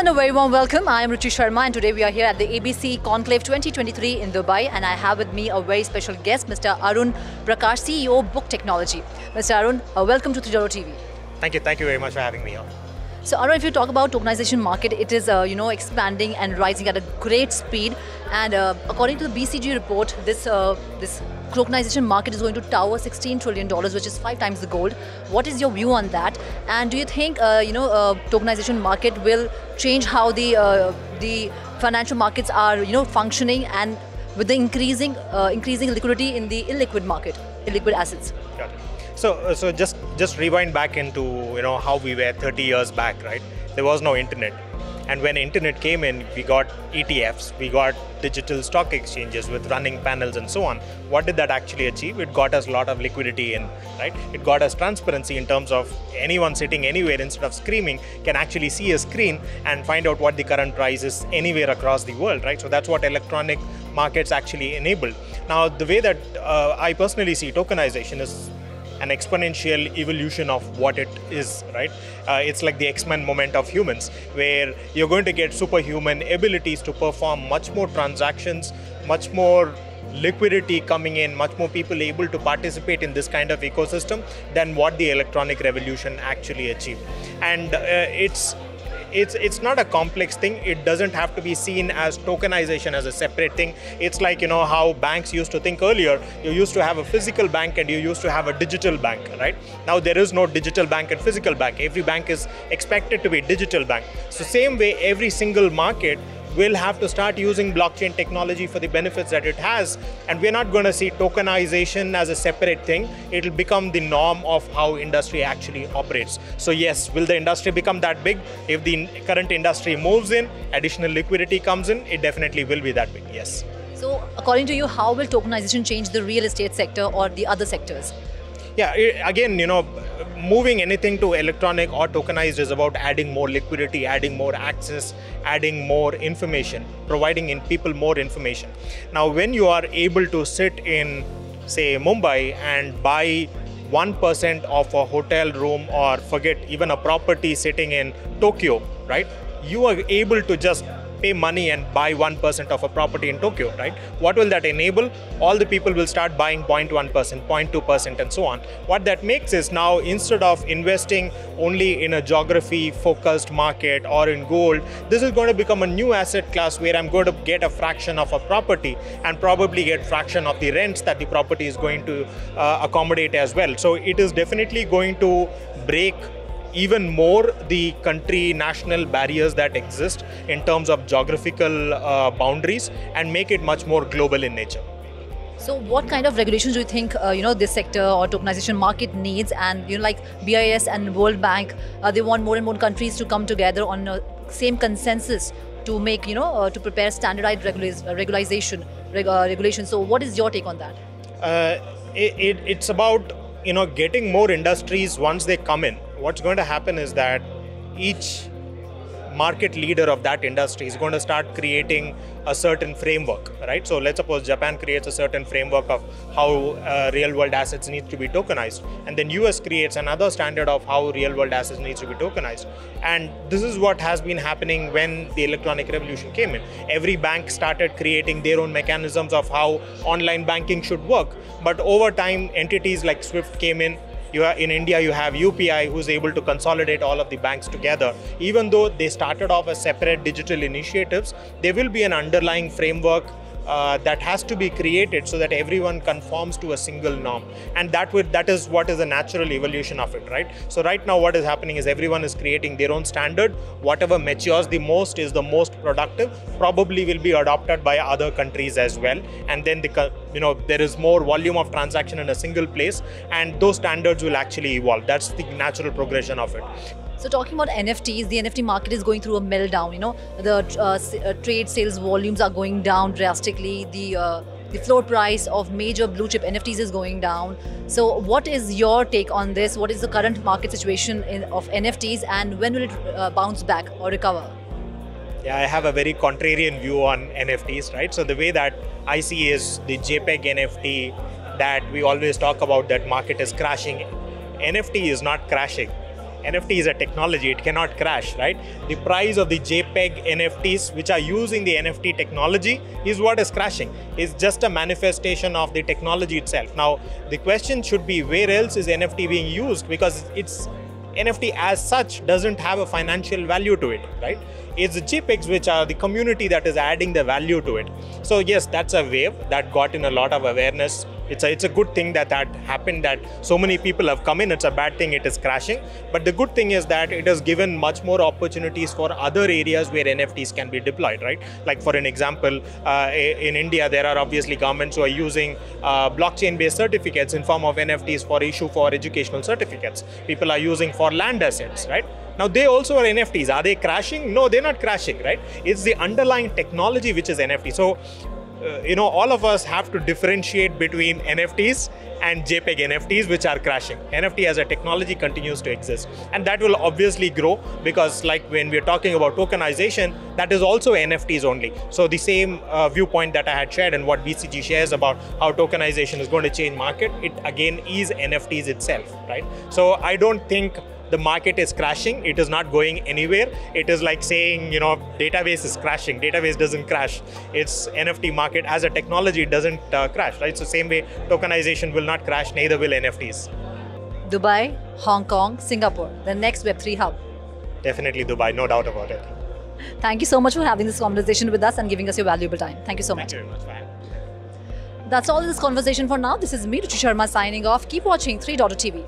everyone, a very warm welcome. I am Ruchi Sharma and today we are here at the ABC-Conclave 2023 in Dubai, and I have with me a very special guest, Mr. Arul Prakash, CEO of Book Technology. Mr. Arul, welcome to 3.0 TV. Thank you very much for having me on. So Arul, if you talk about tokenization market, it is expanding and rising at a great speed, and according to the BCG report, this tokenization market is going to tower $16 trillion, which is 5 times the gold. What is your view on that? And do you think tokenization market will change how the financial markets are functioning, and with the increasing liquidity in the illiquid market, illiquid assets? Got it. So just rewind back into how we were 30 years back, right? There was no internet. And when internet came in, we got ETFs, we got digital stock exchanges with running panels and so on. What did that actually achieve? It got us a lot of liquidity in, right? It got us transparency in terms of anyone sitting anywhere, instead of screaming, can actually see a screen and find out what the current price is anywhere across the world, right? So that's what electronic markets actually enabled. Now, the way that I personally see tokenization is an exponential evolution of what it is, right? It's like the X-Men moment of humans, where you're going to get superhuman abilities to perform much more transactions, much more liquidity coming in, much more people able to participate in this kind of ecosystem than what the electronic revolution actually achieved. And it's not a complex thing. It doesn't have to be seen as tokenization as a separate thing. It's like how banks used to think earlier. You used to have a physical bank and you used to have a digital bank, right? Now there is no digital bank and physical bank. Every bank is expected to be digital bank. So same way, every single market will have to start using blockchain technology for the benefits that it has, and we're not going to see tokenization as a separate thing. It'll become the norm of how industry actually operates. So yes, will the industry become that big? If the current industry moves in, additional liquidity comes in, it definitely will be that big, yes. So according to you, how will tokenization change the real estate sector or the other sectors? Yeah, again, moving anything to electronic or tokenized is about adding more liquidity, adding more access, adding more information, providing in people more information. Now, when you are able to sit in, say, Mumbai and buy 1% of a hotel room, or forget even a property sitting in Tokyo, right? You are able to just pay money and buy 1% of a property in Tokyo, right? What will that enable? All the people will start buying 0.1%, 0.2% and so on. What that makes is, now instead of investing only in a geography focused market or in gold, this is going to become a new asset class where I'm going to get a fraction of a property and probably get fraction of the rents that the property is going to accommodate as well. So it is definitely going to break even more the country national barriers that exist in terms of geographical boundaries, and make it much more global in nature. So what kind of regulations do you think this sector or tokenization market needs? And like BIS and World Bank, they want more and more countries to come together on a same consensus to make to prepare standardized regulation. So what is your take on that? It's about getting more industries. Once they come in, what's going to happen is that each market leader of that industry is going to start creating a certain framework, right? So let's suppose Japan creates a certain framework of how real world assets need to be tokenized, and then US creates another standard of how real world assets needs to be tokenized. And this is what has been happening when the electronic revolution came in. Every bank started creating their own mechanisms of how online banking should work. But over time, entities like SWIFT came in. In India, you have UPI, who's able to consolidate all of the banks together. Even though they started off as separate digital initiatives, there will be an underlying framework that has to be created so that everyone conforms to a single norm. And that is what is the natural evolution of it, right? So right now what is happening is everyone is creating their own standard. Whatever matures the most is the most productive, probably will be adopted by other countries as well. And then there is more volume of transaction in a single place, and those standards will actually evolve. That's the natural progression of it. So talking about NFTs, the NFT market is going through a meltdown. The trade sales volumes are going down drastically. The floor price of major blue chip NFTs is going down. So what is your take on this? What is the current market situation of NFTs, and when will it bounce back or recover? Yeah, I have a very contrarian view on NFTs, right? So the way that I see is the JPEG NFT that we always talk about, that market is crashing. NFT is not crashing. NFT is a technology, it cannot crash, right? The price of the JPEG NFTs, which are using the NFT technology, is what is crashing. It's just a manifestation of the technology itself. Now, the question should be, where else is NFT being used? Because it's NFT as such doesn't have a financial value to it, right? It's the JPEGs which are the community that is adding the value to it. So yes, that's a wave that got in a lot of awareness. It's a good thing that happened, that so many people have come in. It's a bad thing it is crashing. But the good thing is that it has given much more opportunities for other areas where NFTs can be deployed, right? Like for an example, in India, there are obviously governments who are using blockchain-based certificates in form of NFTs for issue for educational certificates. People are using for land assets, right? Now they also are NFTs. Are they crashing? No, they're not crashing, right? It's the underlying technology which is NFT. So, all of us have to differentiate between NFTs and JPEG NFTs, which are crashing. NFT as a technology continues to exist, and that will obviously grow, because like when we're talking about tokenization, that is also NFTs only. So the same viewpoint that I had shared and what BCG shares about how tokenization is going to change market, it again is NFTs itself, right? So I don't think the market is crashing. It is not going anywhere. It is like saying, database is crashing. Database doesn't crash. It's NFT market as a technology, it doesn't crash, right? So same way, tokenization will not crash, neither will NFTs. Dubai, Hong Kong, Singapore, the next Web3 hub. Definitely Dubai, no doubt about it. Thank you so much for having this conversation with us and giving us your valuable time. Thank you so much. Thank you very much for having me. That's all in this conversation for now. This is me, Ruchi Sharma, signing off. Keep watching 3.TV.